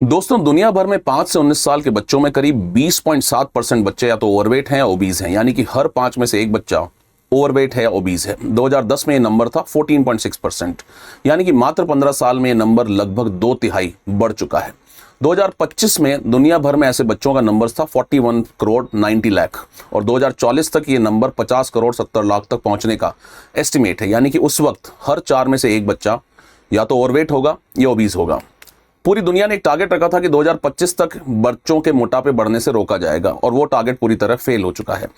दोस्तों, दुनिया भर में 5 से 19 साल के बच्चों में करीब 20.7% बच्चे या तो ओवरवेट हैं या ओबीज हैं, यानी कि हर 5 में से एक बच्चा ओवरवेट है या ओबीज है। 2010 में ये नंबर था 14.6%, यानी कि मात्र 15 साल में ये नंबर लगभग 2/3 बढ़ चुका है। 2025 में दुनिया भर में ऐसे बच्चों का नंबर था 41 करोड़ 90 लाख और 2040 तक ये नंबर 50 करोड़ 70 लाख तक पहुंचने का एस्टिमेट है, यानी कि उस वक्त हर 4 में से एक बच्चा या तो ओवरवेट होगा या ओबीज होगा। पूरी दुनिया ने एक टारगेट रखा था कि 2025 तक बच्चों के मोटापे बढ़ने से रोका जाएगा और वो टारगेट पूरी तरह फेल हो चुका है।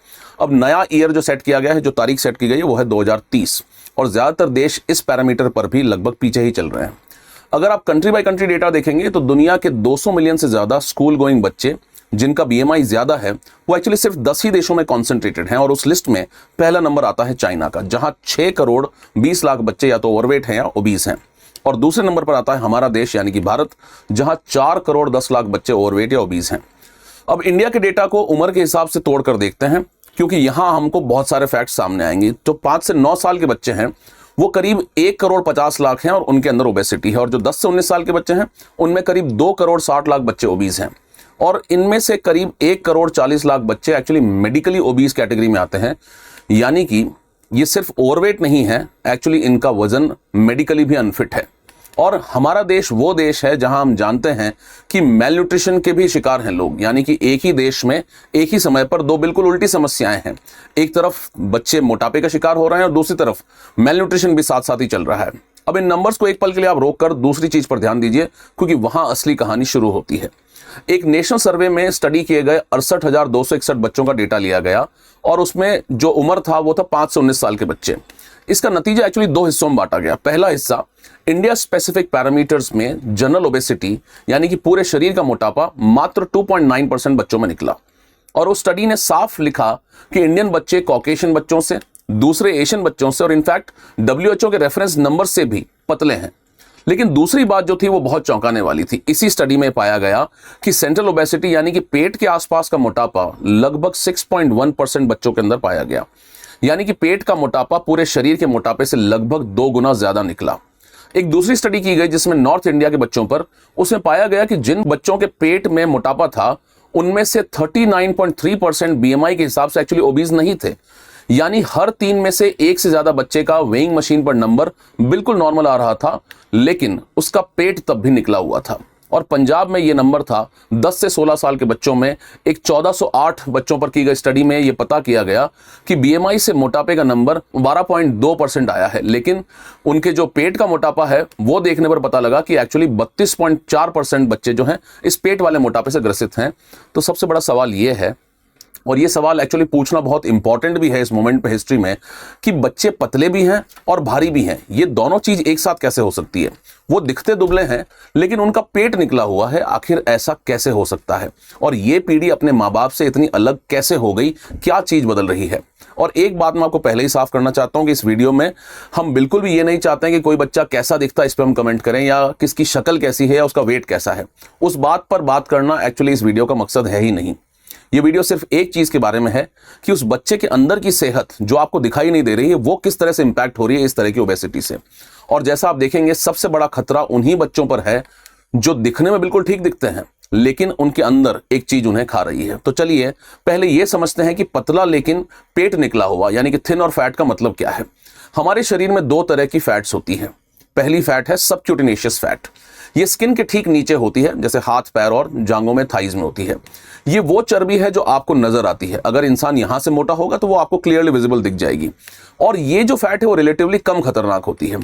अब नया ईयर जो सेट किया गया है, जो तारीख सेट की गई है, वो है 2030 और ज़्यादातर देश इस पैरामीटर पर भी लगभग पीछे ही चल रहे हैं। अगर आप कंट्री बाय कंट्री डेटा देखेंगे तो दुनिया के 200 मिलियन से ज़्यादा स्कूल गोइंग बच्चे जिनका BMI ज़्यादा है वो एक्चुअली सिर्फ 10 ही देशों में कॉन्सेंट्रेटेड हैं और उस लिस्ट में पहला नंबर आता है चाइना का, जहां 6 करोड़ 20 लाख बच्चे या तो ओवरवेट हैं या ओबीज हैं। और दूसरे नंबर पर आता है हमारा देश यानी कि भारत, जहां 4 करोड़ 10 लाख बच्चे ओवरवेट या ओबीज हैं। अब इंडिया के डेटा को उम्र के हिसाब से तोड़कर देखते हैं, क्योंकि यहां हमको बहुत सारे फैक्ट्स सामने आएंगे। तो 5 से 9 साल के बच्चे हैं वो करीब 1 करोड़ 50 लाख हैं और उनके अंदर ओबेसिटी है, और जो 10 से 19 साल के बच्चे हैं उनमें करीब 2 करोड़ 60 लाख बच्चे ओबीज हैं। और इनमें से करीब 1 करोड़ 40 लाख बच्चे एक्चुअली मेडिकली ओबीज कैटेगरी में आते हैं, यानी कि ये सिर्फ ओवरवेट नहीं है, एक्चुअली इनका वजन मेडिकली भी अनफिट है। और हमारा देश वो देश है जहां हम जानते हैं कि मेल न्यूट्रिशन के भी शिकार हैं लोग, यानी कि एक ही देश में एक ही समय पर दो बिल्कुल उल्टी समस्याएं हैं। एक तरफ बच्चे मोटापे का शिकार हो रहे हैं और दूसरी तरफ मेल न्यूट्रिशन भी साथ साथ ही चल रहा है। अब इन नंबर्स को एक पल के लिए आप रोककर दूसरी चीज पर ध्यान दीजिए, क्योंकि वहां असली कहानी शुरू होती है। एक नेशनल सर्वे में स्टडी किए गए 68,261 बच्चों का डेटा लिया गया और उसमें जो उम्र था वो था 5 से 19 साल के बच्चे। इसका नतीजा एक्चुअली 2 हिस्सों में बांटा गया। पहला हिस्सा इंडिया स्पेसिफिक पैरामीटर्स में जनरल ओबेसिटी यानी कि पूरे शरीर का मोटापा मात्र 2.9% बच्चों में निकला। और उस स्टडी ने साफ लिखा कि इंडियन बच्चे कॉकेशियन बच्चों से, दूसरे एशियन बच्चों से और इनफैक्ट WHO के रेफरेंस नंबर से भी पतले हैं। लेकिन दूसरी बात जो थी वो बहुत चौंकाने वाली थी। इसी स्टडी में पाया गया कि सेंट्रल ओबेसिटी यानी कि पेट के आसपास का मोटापा लगभग 6.1% बच्चों के अंदर पाया गया, यानी कि पेट का मोटापा पूरे शरीर के मोटापे से लगभग 2 गुना ज्यादा निकला। एक दूसरी स्टडी की गई जिसमें नॉर्थ इंडिया के बच्चों पर, उसमें पाया गया कि जिन बच्चों के पेट में मोटापा था उनमें से 39.3% BMI के हिसाब से एक्चुअली ओबीज नहीं थे, यानी हर 3 में से एक से ज्यादा बच्चे का वेइंग मशीन पर नंबर बिल्कुल नॉर्मल आ रहा था, लेकिन उसका पेट तब भी निकला हुआ था। और पंजाब में ये नंबर था 10 से 16 साल के बच्चों में। एक 1408 बच्चों पर की गई स्टडी में ये पता किया गया कि BMI से मोटापे का नंबर 12.2% आया है, लेकिन उनके जो पेट का मोटापा है वो देखने पर पता लगा कि एक्चुअली 32.4% बच्चे जो हैं इस पेट वाले मोटापे से ग्रसित हैं। तो सबसे बड़ा सवाल ये है, और ये सवाल एक्चुअली पूछना बहुत इंपॉर्टेंट भी है इस मोमेंट पे हिस्ट्री में, कि बच्चे पतले भी हैं और भारी भी हैं, ये दोनों चीज एक साथ कैसे हो सकती है? वो दिखते दुबले हैं लेकिन उनका पेट निकला हुआ है, आखिर ऐसा कैसे हो सकता है? और ये पीढ़ी अपने माँ बाप से इतनी अलग कैसे हो गई? क्या चीज बदल रही है? और एक बात मैं आपको पहले ही साफ करना चाहता हूं कि इस वीडियो में हम बिल्कुल भी ये नहीं चाहते हैं कि कोई बच्चा कैसा दिखता है इस पर हम कमेंट करें, या किसकी शक्ल कैसी है या उसका वेट कैसा है। उस बात पर बात करना एक्चुअली इस वीडियो का मकसद है ही नहीं। ये वीडियो सिर्फ एक चीज के बारे में है कि उस बच्चे के अंदर की सेहत जो आपको दिखाई नहीं दे रही है वो किस तरह से इंपैक्ट हो रही है इस तरह की ओबेसिटी से। और जैसा आप देखेंगे सबसे बड़ा खतरा उन्हीं बच्चों पर है जो दिखने में बिल्कुल ठीक दिखते हैं लेकिन उनके अंदर एक चीज उन्हें खा रही है। तो चलिए पहले ये समझते हैं कि पतला लेकिन पेट निकला हुआ यानी कि थिन और फैट का मतलब क्या है। हमारे शरीर में 2 तरह की फैट्स होती है। पहली फैट है सबक्यूटेनियस फैट, ये स्किन के ठीक नीचे होती है, जैसे हाथ पैर और जांघों में, थाइज में होती है। ये वो चर्बी है जो आपको नजर आती है। अगर इंसान यहां से मोटा होगा तो वो आपको क्लियरली विजिबल दिख जाएगी, और ये जो फैट है वो रिलेटिवली कम खतरनाक होती है।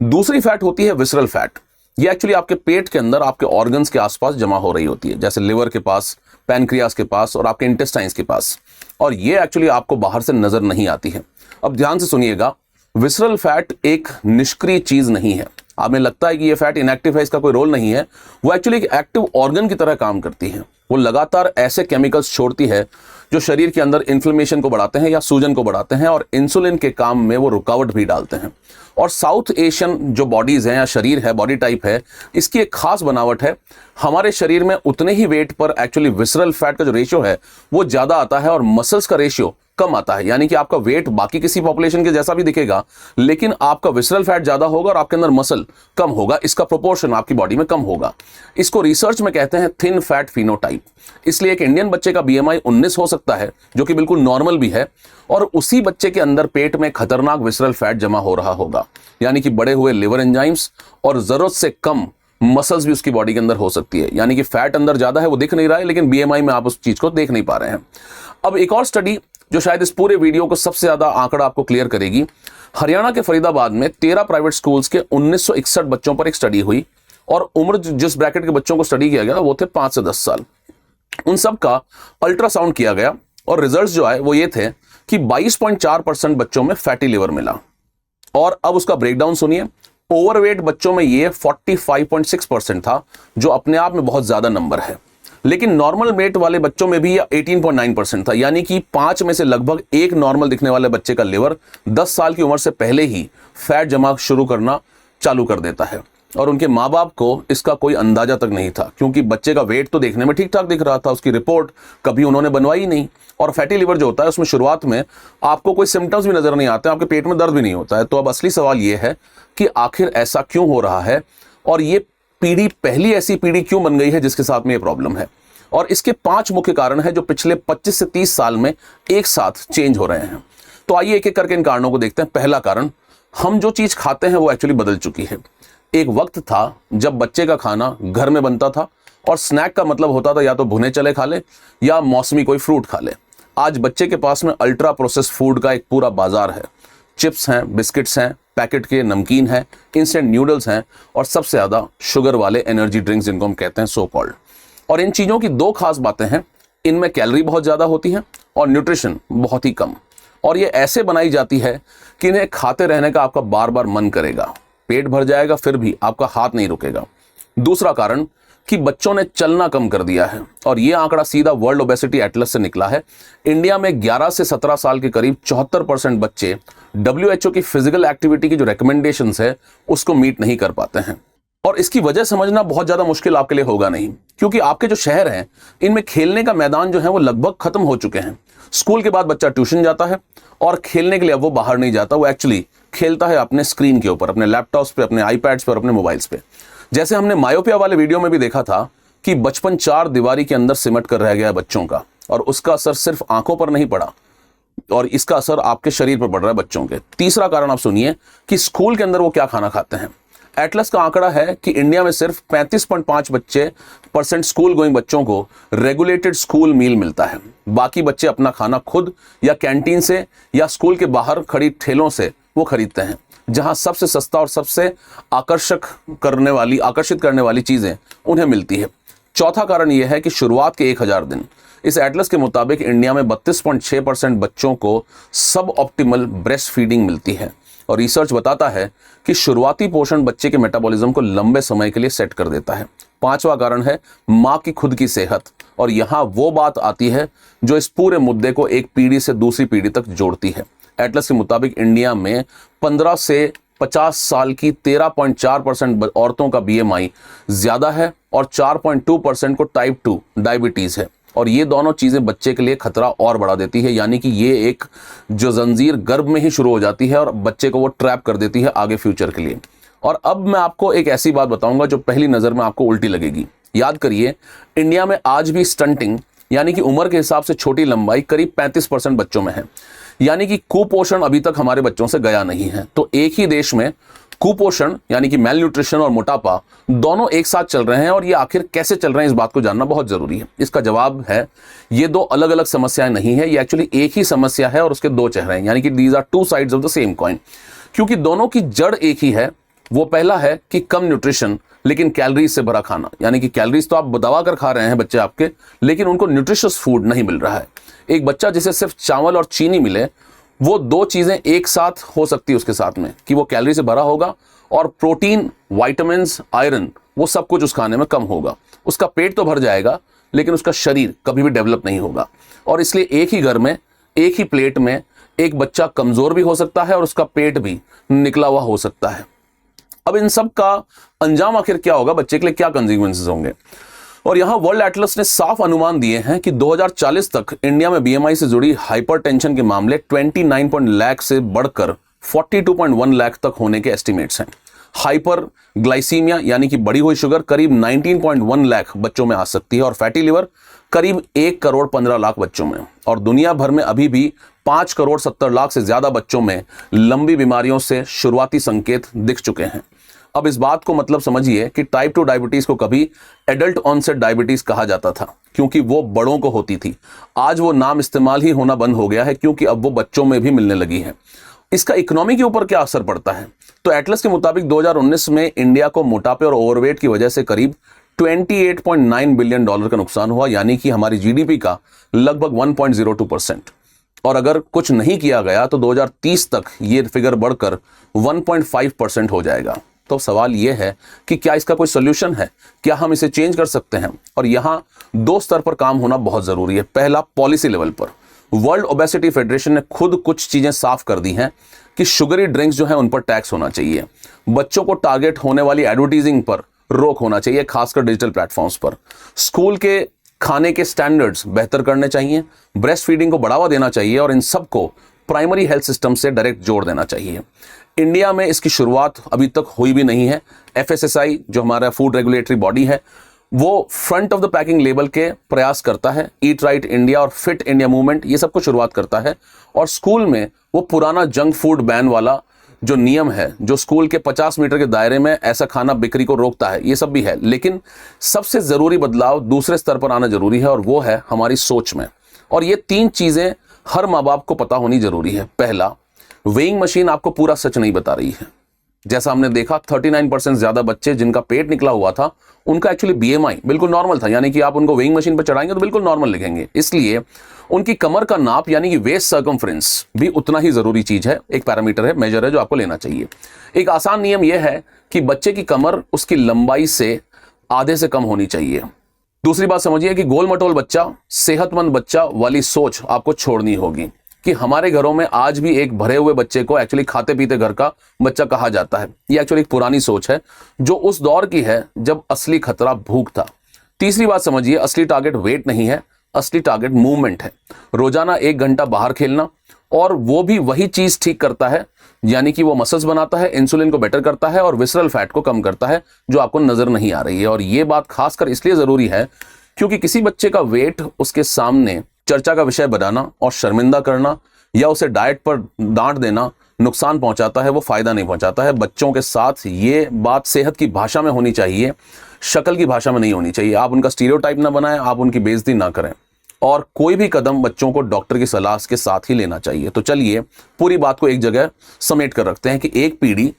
दूसरी फैट होती है विसरल फैट, ये एक्चुअली आपके पेट के अंदर आपके ऑर्गन्स के आसपास जमा हो रही होती है, जैसे लिवर के पास, पैनक्रियास के पास और आपके इंटेस्टाइन्स के पास, और ये एक्चुअली आपको बाहर से नजर नहीं आती है। अब ध्यान से सुनिएगा, विसरल फैट एक निष्क्रिय चीज नहीं है। आपने लगता है कि ये फैट इनएक्टिव है, इसका कोई रोल नहीं है, वो एक्चुअली एक एक्टिव ऑर्गन की तरह काम करती है। वो लगातार ऐसे केमिकल्स छोड़ती है जो शरीर के अंदर इन्फ्लेमेशन को बढ़ाते हैं या सूजन को बढ़ाते हैं, और इंसुलिन के काम में वो रुकावट भी डालते हैं। और साउथ एशियन जो बॉडीज हैं या शरीर है, बॉडी टाइप है, इसकी एक खास बनावट है। हमारे शरीर में उतने ही वेट पर एक्चुअली विसरल फैट का जो रेशियो है वो ज्यादा आता है और मसल्स का रेशियो कम आता है, यानी कि आपका वेट बाकी किसी पॉपुलेशन के जैसा भी दिखेगा, लेकिन आपका विसरल फैट ज्यादा होगा और आपके अंदर मसल कम होगा, इसका प्रोपोर्शन आपकी बॉडी में कम होगा। इसको रिसर्च में कहते हैं थिन फैट फिनोटाइप। इसलिए एक इंडियन बच्चे का बीएमआई 19 हो सकता है, जो कि बिल्कुल नॉर्मल भी है, और उसी बच्चे के अंदर पेट में खतरनाक विसरल फैट जमा हो रहा होगा, यानी कि बढ़े हुए लिवर एंजाइम्स और जरूरत से कम मसल्स भी उसकी बॉडी के अंदर हो सकती है। यानी कि फैट अंदर ज्यादा है, वो दिख नहीं रहा है, लेकिन बीएमआई में आप उस चीज को देख नहीं पा रहे हैं। अब एक और स्टडी जो शायद इस पूरे वीडियो को सबसे ज्यादा आंकड़ा आपको क्लियर करेगी, हरियाणा के फरीदाबाद में 13 प्राइवेट स्कूल्स के 1961 बच्चों पर एक स्टडी हुई, और उम्र जिस ब्रैकेट के बच्चों को स्टडी किया गया वो थे 5 से 10 साल। उन सब का अल्ट्रासाउंड किया गया और रिजल्ट्स जो आए वो ये थे कि 22.4% बच्चों में फैटी लिवर मिला। और अब उसका ब्रेकडाउन सुनिए। ओवरवेट बच्चों में ये 45.6% था, जो अपने आप में बहुत ज्यादा नंबर है। लेकिन नॉर्मल वेट वाले बच्चों में भी ये 18.9% था, यानी कि 5 में से लगभग एक नॉर्मल दिखने वाले बच्चे का लिवर 10 साल की उम्र से पहले ही फैट जमा शुरू करना चालू कर देता है। और उनके माँ बाप को इसका कोई अंदाजा तक नहीं था, क्योंकि बच्चे का वेट तो देखने में ठीक ठाक दिख रहा था, उसकी रिपोर्ट कभी उन्होंने बनवाई नहीं। और फैटी लिवर जो होता है उसमें शुरुआत में आपको कोई सिम्टम्स भी नजर नहीं आते, आपके पेट में दर्द भी नहीं होता है। तो अब असली सवाल यह है कि आखिर ऐसा क्यों हो रहा है, और ये पीढ़ी पहली ऐसी पीढ़ी क्यों बन गई है जिसके साथ में ये प्रॉब्लम है। और इसके 5 मुख्य कारण हैं जो पिछले 25 से 30 साल में एक साथ चेंज हो रहे हैं। तो आइए एक एक करके इन कारणों को देखते हैं। पहला कारण, हम जो चीज खाते हैं वो एक्चुअली बदल चुकी है। एक वक्त था जब बच्चे का खाना घर में बनता था और स्नैक का मतलब होता था या तो भुने चले खा ले या मौसमी कोई फ्रूट खा ले। आज बच्चे के पास में अल्ट्रा प्रोसेस्ड फूड का एक पूरा बाजार है। चिप्स हैं, बिस्किट्स हैं, पैकेट के नमकीन हैं, इंस्टेंट नूडल्स हैं, और सबसे ज्यादा शुगर वाले एनर्जी ड्रिंक्स जिनको हम कहते हैं सो कॉल्ड। और इन चीजों की 2 खास बातें हैं, इनमें कैलोरी बहुत ज्यादा होती है और न्यूट्रिशन बहुत ही कम। और ये ऐसे बनाई जाती है कि इन्हें खाते रहने का आपका बार बार मन करेगा, पेट भर जाएगा फिर भी आपका हाथ नहीं रुकेगा। दूसरा कारण कि बच्चों ने चलना कम कर दिया है, और यह आंकड़ा सीधा वर्ल्ड ओबेसिटी एटलस से निकला है। इंडिया में 11 से 17 साल के करीब 74% बच्चे WHO की फिजिकल एक्टिविटी की जो रिकमेंडेशंस है उसको मीट नहीं कर पाते हैं। और इसकी वजह समझना बहुत ज्यादा मुश्किल आपके लिए होगा नहीं, क्योंकि आपके जो शहर हैं इनमें खेलने का मैदान जो है वो लगभग खत्म हो चुके हैं। स्कूल के बाद बच्चा ट्यूशन जाता है और खेलने के लिए अब वो बाहर नहीं जाता, वो एक्चुअली खेलता है अपने स्क्रीन के ऊपर, अपने लैपटॉप्स पे, अपने आईपैड्स पे और अपने मोबाइल्स पे। जैसे हमने मायोपिया वाले वीडियो में भी देखा था कि बचपन 4 दीवारी के अंदर सिमट कर रह गया है बच्चों का, और उसका असर सिर्फ आंखों पर नहीं पड़ा, और इसका असर आपके शरीर पर पड़ रहा है बच्चों के। तीसरा कारण आप सुनिए कि स्कूल के अंदर वो क्या खाना खाते हैं। एटलस का आंकड़ा है कि इंडिया में सिर्फ 35.5% स्कूल गोइंग बच्चों को रेगुलेटेड स्कूल मील मिलता है। बाकी बच्चे अपना खाना खुद या कैंटीन से या स्कूल के बाहर खड़ी ठेलों से वो खरीदते हैं, जहां सबसे सस्ता और सबसे आकर्षित करने वाली चीजें उन्हें मिलती है। चौथा कारण यह है कि शुरुआत के 1000 दिन, इस एटलस के मुताबिक इंडिया में 32.6% बच्चों को सब ऑप्टिमल ब्रेस्ट फीडिंग मिलती है, और रिसर्च बताता है कि शुरुआती पोषण बच्चे के मेटाबॉलिज्म को लंबे समय के लिए सेट कर देता है। 5वां कारण है मां की खुद की सेहत, और यहां वो बात आती है जो इस पूरे मुद्दे को एक पीढ़ी से दूसरी पीढ़ी तक जोड़ती है। एटलस के मुताबिक इंडिया में 15 से 50 साल की 13.4% औरतों का बीएमआई ज्यादा है, और 4.2% को टाइप 2 डायबिटीज है, और ये दोनों चीजें बच्चे के लिए खतरा और बढ़ा देती है। यानी कि ये एक जो जंजीर गर्भ में ही शुरू हो जाती है और बच्चे को वो ट्रैप कर देती है आगे फ्यूचर के लिए। और अब मैं आपको एक ऐसी बात बताऊंगा जो पहली नजर में आपको उल्टी लगेगी। याद करिए, इंडिया में आज भी स्टंटिंग यानी कि उम्र के हिसाब से छोटी लंबाई करीब 35% बच्चों में है, यानी कि कुपोषण अभी तक हमारे बच्चों से गया नहीं है। तो एक ही देश में कुपोषण यानी कि मेल न्यूट्रिशन और मोटापा दोनों एक साथ चल रहे हैं, और ये आखिर कैसे चल रहे हैं इस बात को जानना बहुत जरूरी है। इसका जवाब है, ये 2 अलग अलग समस्याएं नहीं है, ये एक्चुअली एक ही समस्या है और उसके 2 चेहरे हैं, यानी कि these are 2 sides of the same coin. क्योंकि दोनों की जड़ एक ही है। वो पहला है कि कम न्यूट्रिशन लेकिन कैलोरीज से भरा खाना, यानी कि कैलोरीज तो आप दबा कर खा रहे हैं बच्चे आपके, लेकिन उनको न्यूट्रिशियस फूड नहीं मिल रहा है। एक बच्चा जिसे सिर्फ चावल और चीनी मिले, वो 2 चीजें एक साथ हो सकती है उसके साथ में, कि वो कैलोरी से भरा होगा और प्रोटीन, विटामिन्स, आयरन, वो सब कुछ उस खाने में कम होगा। उसका पेट तो भर जाएगा लेकिन उसका शरीर कभी भी डेवलप नहीं होगा। और इसलिए एक ही घर में, एक ही प्लेट में एक बच्चा कमजोर भी हो सकता है और उसका पेट भी निकला हुआ हो सकता है। अब इन सब का अंजाम आखिर क्या होगा, बच्चे के लिए क्या कंसिक्वेंसेस होंगे। और यहां वर्ल्ड एटलस ने साफ अनुमान दिए हैं कि 2040 तक इंडिया में बीएमआई से जुड़ी हाइपरटेंशन के मामले 29 लाख से बढ़कर 42.1 लाख तक होने के एस्टिमेट्स हैं। हाइपर ग्लाइसीमिया यानी कि बढ़ी हुई शुगर करीब 19.1 लाख बच्चों में आ सकती है और फैटी लिवर करीब 1 करोड़ 15 लाख बच्चों में। और दुनिया भर में अभी भी 5 करोड़ 70 लाख से ज्यादा बच्चों में लंबी बीमारियों से शुरुआती संकेत दिख चुके हैं। अब इस बात को मतलब समझिए कि टाइप 2 डायबिटीज को कभी एडल्ट ऑनसेट डायबिटीज कहा जाता था क्योंकि वो बड़ों को होती थी। आज वो नाम इस्तेमाल ही होना बंद हो गया है क्योंकि अब वो बच्चों में भी मिलने लगी है। इसका इकोनॉमी के ऊपर क्या असर पड़ता है? तो एटलस के मुताबिक 2019 में इंडिया को मोटापे और ओवरवेट की वजह से करीब $28.9 बिलियन का नुकसान हुआ, यानी कि हमारी जीडीपी का लगभग 1.02%। और अगर कुछ नहीं किया गया तो 2030 तक ये फिगर बढ़कर 1.5% हो जाएगा। तो सवाल यह है कि क्या इसका कोई सोल्यूशन है? क्या हम इसे चेंज कर सकते हैं? और यहां 2 स्तर पर काम होना बहुत जरूरी है। पहला, पॉलिसी लेवल पर वर्ल्ड ओबेसिटी फेडरेशन ने खुद कुछ चीजें साफ कर दी हैं कि शुगरी ड्रिंक्स जो है उन पर टैक्स होना चाहिए, बच्चों को टारगेट होने वाली एडवर्टाइजिंग पर रोक होना चाहिए, खासकर डिजिटल प्लेटफॉर्म्स पर। स्कूल के खाने के स्टैंडर्ड्स बेहतर करने चाहिए, ब्रेस्ट फीडिंग को बढ़ावा देना चाहिए और इन सबको प्राइमरी हेल्थ सिस्टम से डायरेक्ट जोड़ देना चाहिए। इंडिया में इसकी शुरुआत अभी तक हुई भी नहीं है। एफएसएसआई जो हमारा फूड रेगुलेटरी बॉडी है वो front of the packing label के प्रयास करता है। ईट राइट इंडिया और फिट इंडिया मूवमेंट ये सब कुछ शुरुआत करता है। और स्कूल में वो पुराना जंक फूड बैन वाला जो नियम है, जो स्कूल के 50 मीटर के दायरे में ऐसा खाना बिक्री को रोकता है, ये सब भी है। लेकिन सबसे जरूरी बदलाव दूसरे स्तर पर आना जरूरी है और वो है हमारी सोच में। और ये 3 चीजें हर माँ बाप को पता होनी जरूरी है। पहला, वेइंग मशीन आपको पूरा सच नहीं बता रही है। जैसा हमने देखा 39% ज्यादा बच्चे जिनका पेट निकला हुआ था उनका एक्चुअली बीएमआई बिल्कुल नॉर्मल था, यानी कि आप उनको वेइंग मशीन पर चढ़ाएंगे तो बिल्कुल नॉर्मल लिखेंगे। इसलिए उनकी कमर का नाप यानी कि वेस्ट सर्कमफ्रेंस भी उतना ही जरूरी चीज है, एक पैरामीटर है, मेजर है जो आपको लेना चाहिए। एक आसान नियम यह है कि बच्चे की कमर उसकी लंबाई से आधे से कम होनी चाहिए। दूसरी बात समझिए कि गोल मटोल बच्चा, सेहतमंद बच्चा वाली सोच आपको छोड़नी होगी कि हमारे घरों में आज भी एक भरे हुए बच्चे को एक्चुअली खाते पीते घर का बच्चा कहा जाता है। ये एक्चुअली एक पुरानी सोच है जो उस दौर की है जब असली खतरा भूख था। तीसरी बात समझिए, असली टारगेट वेट नहीं है, असली टारगेट मूवमेंट है। रोजाना 1 घंटा बाहर खेलना, और वो भी वही चीज ठीक करता है, यानी कि वो मसल्स बनाता है, इंसुलिन को बेटर करता है और विसरल फैट को कम करता है जो आपको नजर नहीं आ रही है। और ये बात खासकर इसलिए जरूरी है क्योंकि किसी बच्चे का वेट उसके सामने चर्चा का विषय बनाना और शर्मिंदा करना या उसे डाइट पर डांट देना नुकसान पहुंचाता है, वो फायदा नहीं पहुंचाता है। बच्चों के साथ ये बात सेहत की भाषा में होनी चाहिए, शक्ल की भाषा में नहीं होनी चाहिए। आप उनका स्टीरियोटाइप ना बनाएं, आप उनकी बेइज्जती ना करें, और कोई भी कदम बच्चों को डॉक्टर की सलाह के साथ ही लेना चाहिए। तो चलिए पूरी बात को एक जगह समेट कर रखते हैं कि एक पीढ़ी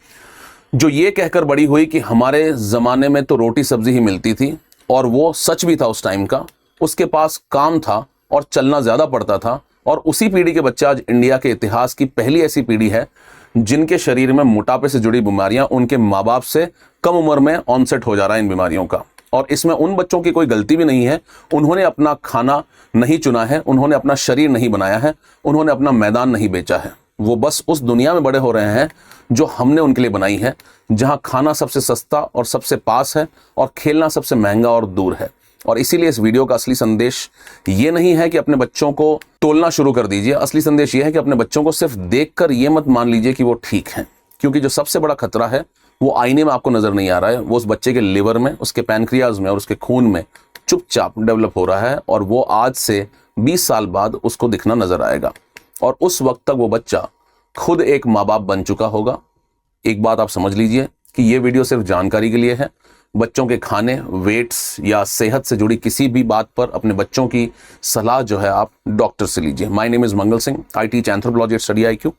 जो ये कहकर बड़ी हुई कि हमारे जमाने में तो रोटी सब्जी ही मिलती थी, और वो सच भी था उस टाइम का, उसके पास काम था और चलना ज्यादा पड़ता था, और उसी पीढ़ी के बच्चे आज इंडिया के इतिहास की पहली ऐसी पीढ़ी है जिनके शरीर में मोटापे से जुड़ी बीमारियां उनके माँ बाप से कम उम्र में ऑनसेट हो जा रहा है इन बीमारियों का। और इसमें उन बच्चों की कोई गलती भी नहीं है, उन्होंने अपना खाना नहीं चुना है, उन्होंने अपना शरीर नहीं बनाया है, उन्होंने अपना मैदान नहीं बेचा है। वो बस उस दुनिया में बड़े हो रहे हैं जो हमने उनके लिए बनाई है, जहां खाना सबसे सस्ता और सबसे पास है और खेलना सबसे महंगा और दूर है। और इसीलिए इस वीडियो का असली संदेश ये नहीं है कि अपने बच्चों को तोलना शुरू कर दीजिए। असली संदेश ये है कि अपने बच्चों को सिर्फ देखकर ये मत मान लीजिए कि वो ठीक हैं, क्योंकि जो सबसे बड़ा खतरा है वो आईने में आपको नजर नहीं आ रहा है, वो उस बच्चे के लिवर में, उसके पैनक्रियाज में और उसके खून में चुपचाप डेवलप हो रहा है, और वो आज से 20 साल बाद उसको दिखना नजर आएगा। और उस वक्त तक वो बच्चा खुद एक माँ बाप बन चुका होगा। एक बात आप समझ लीजिए कि ये वीडियो सिर्फ जानकारी के लिए है। बच्चों के खाने, वेट्स या सेहत से जुड़ी किसी भी बात पर अपने बच्चों की सलाह जो है आप डॉक्टर से लीजिए। My name is Mangal Singh, I teach anthropology at study IQ।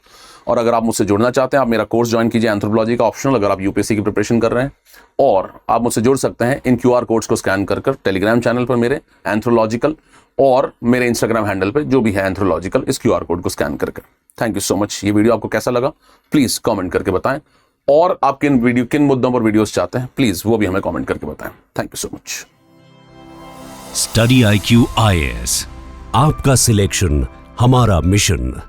और अगर आप मुझसे जुड़ना चाहते हैं, आप मेरा कोर्स ज्वाइन कीजिए एंथ्रोपोलॉजी का, ऑप्शनल, अगर आप यूपीएससी की प्रिपरेशन कर रहे हैं। और आप मुझसे जुड़ सकते हैं इन QR कोड्स को स्कैन कर टेलीग्राम चैनल पर मेरे एंथ्रोलॉजिकल, और मेरे इंस्टाग्राम हैंडल पे जो भी है एंथ्रोलॉजिकल, इस QR कोड को स्कैन करके। Thank you so much. ये वीडियो आपको कैसा लगा प्लीज कमेंट करके बताएं, और आप किन मुद्दों पर वीडियोस चाहते हैं प्लीज वो भी हमें कमेंट करके बताएं। Thank you so much. Study IQ IAS, आपका सिलेक्शन हमारा मिशन।